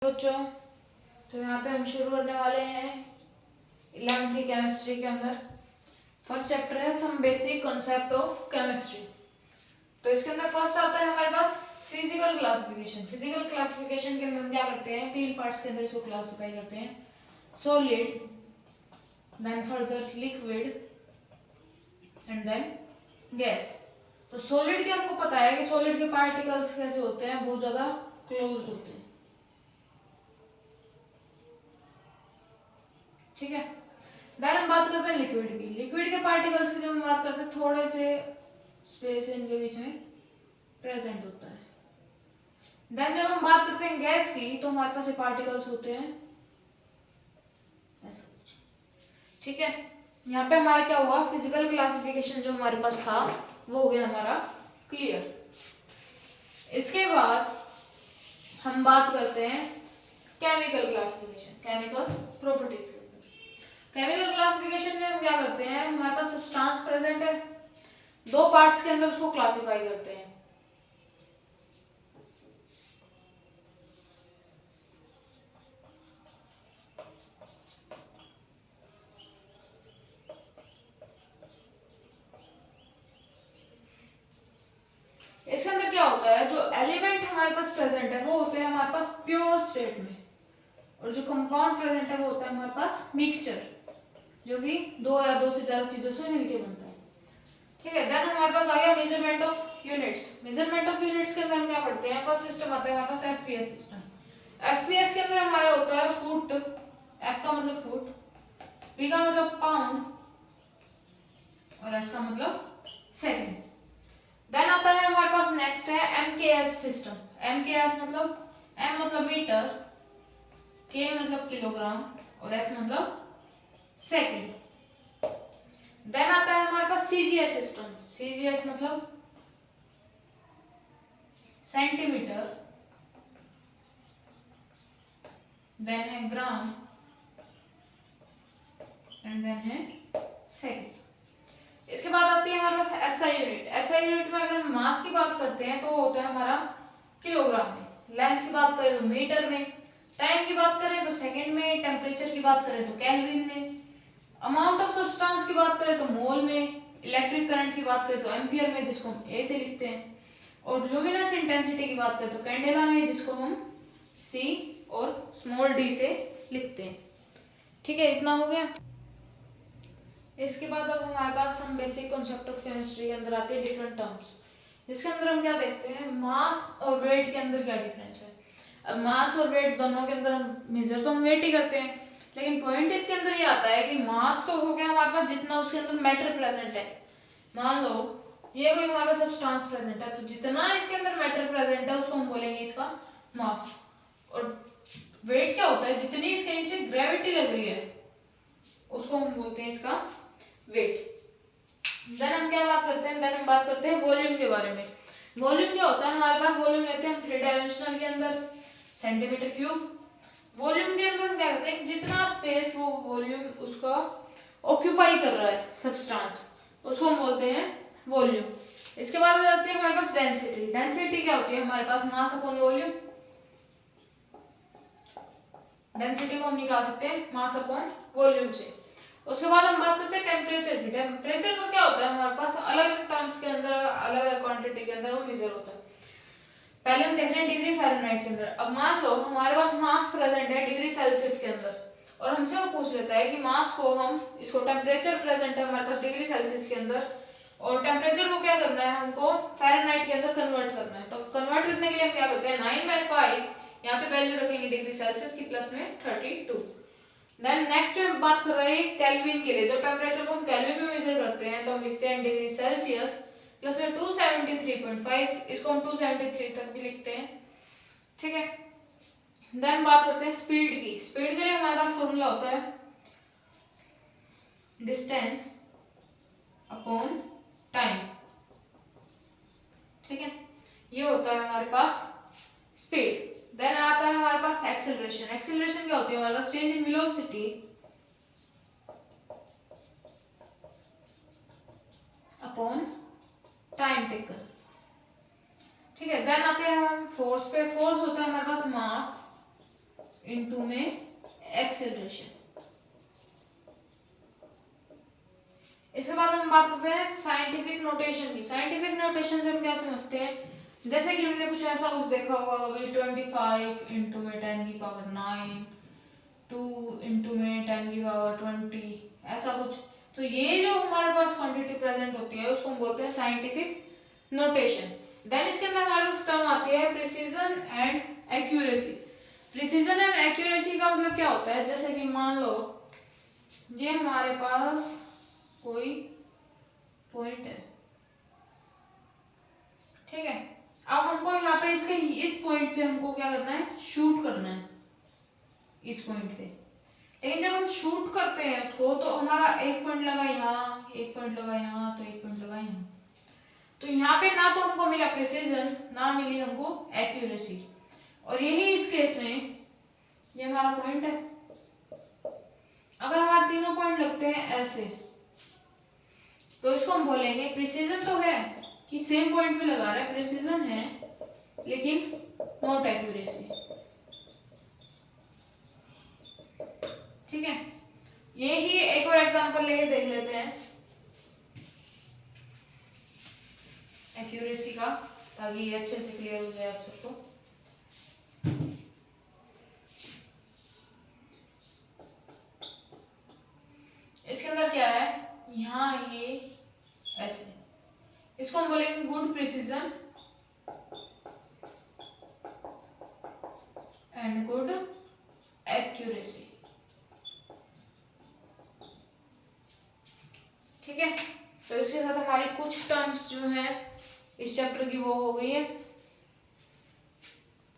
बच्चों, तो यहाँ पे हम शुरू करने वाले हैं 11th की केमिस्ट्री के अंदर। फर्स्ट चैप्टर है some basic concept of chemistry. तो इसके अंदर फर्स्ट आता है हमारे पास फिजिकल क्लासिफिकेशन। फिजिकल क्लासिफिकेशन के अंदर हम क्या करते हैं, तीन पार्ट्स के अंदर इसको क्लासिफाई करते हैं, solid, then further liquid and then gas. तो सॉलिड के हमको पता है कि सॉलिड के पार्टिकल्स कैसे होते हैं, बहुत ज्यादा क्लोज होते हैं, ठीक है। देन हम बात करते हैं लिक्विड की। लिक्विड के पार्टिकल्स की जब हम बात करते हैं, थोड़े से स्पेस इनके बीच में प्रेजेंट होता है। देन जब हम बात करते हैं गैस की, तो हमारे पास ये पार्टिकल्स होते हैं ऐसा कुछ, ठीक है। यहाँ पे हमारा क्या हुआ, फिजिकल क्लासिफिकेशन जो हमारे पास था वो हो गया हमारा क्लियर। इसके बाद हम बात करते हैं केमिकल क्लासिफिकेशन, केमिकल प्रॉपर्टीज के अंदर। केमिकल क्लासिफिकेशन में हम क्या करते हैं, हमारे पास सब्सटेंस प्रेजेंट है, दो पार्ट्स के अंदर उसको क्लासिफाई करते हैं। इसके अंदर क्या होता है, जो एलिमेंट हमारे पास प्रेजेंट है वो होते हैं हमारे पास प्योर स्टेट में, और जो कंपाउंड प्रेजेंट है वो होता है हमारे पास मिक्सचर, जो कि दो या दो से ज्यादा चीजों से मिलके बनता है, ठीक है। देन हमारे पास आ गया measurement of units. Measurement of units के अंदर हम क्या पढ़ते हैं, फर्स्ट सिस्टम आता है हमारे पास एफपीएस सिस्टम। एफपीएस के अंदर हमारा होता है फुट, एफ का मतलब फुट, पी का मतलब पाउंड और एस का मतलब सेकंड। देन आता है हमारे पास नेक्स्ट है एमकेएस सिस्टम। एमकेएस मतलब एम मतलब मीटर, के मतलब किलोग्राम और एस मतलब सेकंड। देन आता है हमारे पास सीजीएस सिस्टम। सीजीएस मतलब सेंटीमीटर, देन है ग्राम एंड देन है सेकंड। इसके बाद आती है हमारे पास एसआई यूनिट। एसआई यूनिट में अगर हम मास की बात करते हैं तो वो होता है हमारा किलोग्राम में, लेंथ की बात करें तो मीटर में, टाइम की बात करें तो सेकंड में, टेम्परेचर की बात करें तो केल्विन में, अमाउंट ऑफ सब्सटेंस की बात करें तो मोल में, इलेक्ट्रिक करंट की बात करें तो एम्पियर में, जिसको हम ए से लिखते हैं, और लुमिनस इंटेंसिटी की बात करें तो कैंडेला में, जिसको हम सी और स्मॉल डी से लिखते हैं, ठीक है। इतना हो गया। इसके बाद अब हमारे पास some basic concept of chemistry के अंदर आते हैं डिफरेंट टर्म्स, जिसके अंदर हम क्या देखते हैं, मास और वेट के अंदर क्या डिफरेंस है। अब मास और वेट दोनों के अंदर हम मेजर तो हम वेट ही करते हैं, लेकिन पॉइंट इसके अंदर ये आता है कि मास तो हो गया हमारे पास जितना उसके अंदर मैटर प्रेजेंट है। मान लो ये कोई हमारे पास सब्सटेंस प्रेजेंट है, तो जितना इसके अंदर मैटर प्रेजेंट है उसको हम बोलेंगे इसका मास। और वेट क्या होता है, जितनी इसके नीचे ग्रेविटी लग रही है उसको हम बोलते हैं इसका वेट। देन हम क्या बात करते हैं, देन हम बात करते हैं वॉल्यूम के बारे में। वॉल्यूम क्या होता है, हमारे पास वॉल्यूम लेते हैं हम 3 डायमेंशनल के अंदर, सेंटीमीटर क्यूब। वॉल्यूम के अंदर हम क्या करते हैं, जितना स्पेस वो वॉल्यूम उसका ऑक्यूपाई कर रहा है सब्सटेंस, उसको हम बोलते हैं वॉल्यूम। इसके बाद आ जाती है हमारे पास डेंसिटी। डेंसिटी क्या होती है, हमारे पास मास अपॉन वॉल्यूम। डेंसिटी को हम निकाल सकते हैं मास अपॉन वॉल्यूम से। उसके बाद हम बात करते हैं टेम्परेचर की। टेम्परेचर का क्या होता है, हमारे पास अलग अलग टर्म्स के अंदर, अलग अलग क्वांटिटी के अंदर वो मेजर होता है। पहले हम देख रहे हैं डिग्री फ़ारेनहाइट के अंदर। अब मान लो हमारे पास मास प्रेजेंट है डिग्री सेल्सियस के अंदर, और हमसे वो पूछ लेता है कि मास को हम, इसको टेम्परेचर प्रेजेंट है हमारे पास डिग्री सेल्सियस के अंदर, और टेम्परेचर को क्या करना है, हमको फ़ारेनहाइट के अंदर कन्वर्ट करना है। तो कन्वर्ट करने के लिए हम क्या करते हैं, 9/5 यहाँ पे वैल्यू रखेंगे डिग्री सेल्सियस की, प्लस में 32। देन नेक्स्ट में बात कर रहे हैं केल्विन के लिए। जो टेम्परेचर को हम केल्विन में मेजर करते हैं तो हम लिखते हैं डिग्री सेल्सियस प्लस में 273.5, इसको हम 273 तक भी लिखते हैं, ठीक है। देन बात करते हैं स्पीड की। स्पीड के लिए हमारे पास फॉर्मूला होता है डिस्टेंस अपॉन टाइम, ठीक है। ये होता है हमारे पास स्पीड। देन आता है हमारे पास एक्सेलरेशन। एक्सेलरेशन क्या होती है, हमारे पास change in velocity upon time taken, ठीक है। देन आते हैं हम फोर्स पे। फोर्स होता है हमारे पास मास इनटू में एक्सेलरेशन। इसके बाद हम बात करते हैं साइंटिफिक नोटेशन की। साइंटिफिक नोटेशन से हम क्या समझते हैं, जैसे कि हमने कुछ ऐसा कुछ देखा होगा भाई 25 इंटू में 10 की पावर 9, 2 इंटू में 10 की पावर 20, ऐसा कुछ। तो ये जो हमारे पास क्वांटिटी प्रेजेंट होती है उसको हम बोलते हैं साइंटिफिक नोटेशन। देन इसके अंदर हमारे पास टर्म आती है precision and accuracy. Precision and accuracy का मतलब क्या होता है, जैसे कि मान लो ये हमारे पास कोई पॉइंट है, ठीक है। अब हमको यहाँ पे इसके इस पॉइंट पे हमको क्या करना है, शूट करना है इस पॉइंट पे। लेकिन जब हम शूट करते हैं उसको तो हमारा एक पॉइंट लगा यहाँ, एक पॉइंट लगा यहाँ, तो एक पॉइंट लगा यहाँ। तो यहाँ पे ना तो हमको मिला प्रिसीजन, ना मिली हमको एक्यूरेसी। और यही इस केस में ये हमारा पॉइंट है। अगर हमारे तीनों पॉइंट लगते हैं ऐसे तो इसको हम बोलेंगे प्रिसीजन तो है कि सेम पॉइंट पे लगा रहा है, प्रिसीजन है लेकिन नॉट एक्यूरेसी, ठीक है। ये ही एक और एग्जांपल लेके देख लेते हैं एक्यूरेसी का, ताकि ये अच्छे से क्लियर हो जाए आप सबको। इसके अंदर क्या है, यहाँ ये ऐसे, इसको हम बोलेंगे good precision and good accuracy, ठीक है। तो इसके साथ हमारी कुछ टर्म्स जो है इस चैप्टर की वो हो गई है।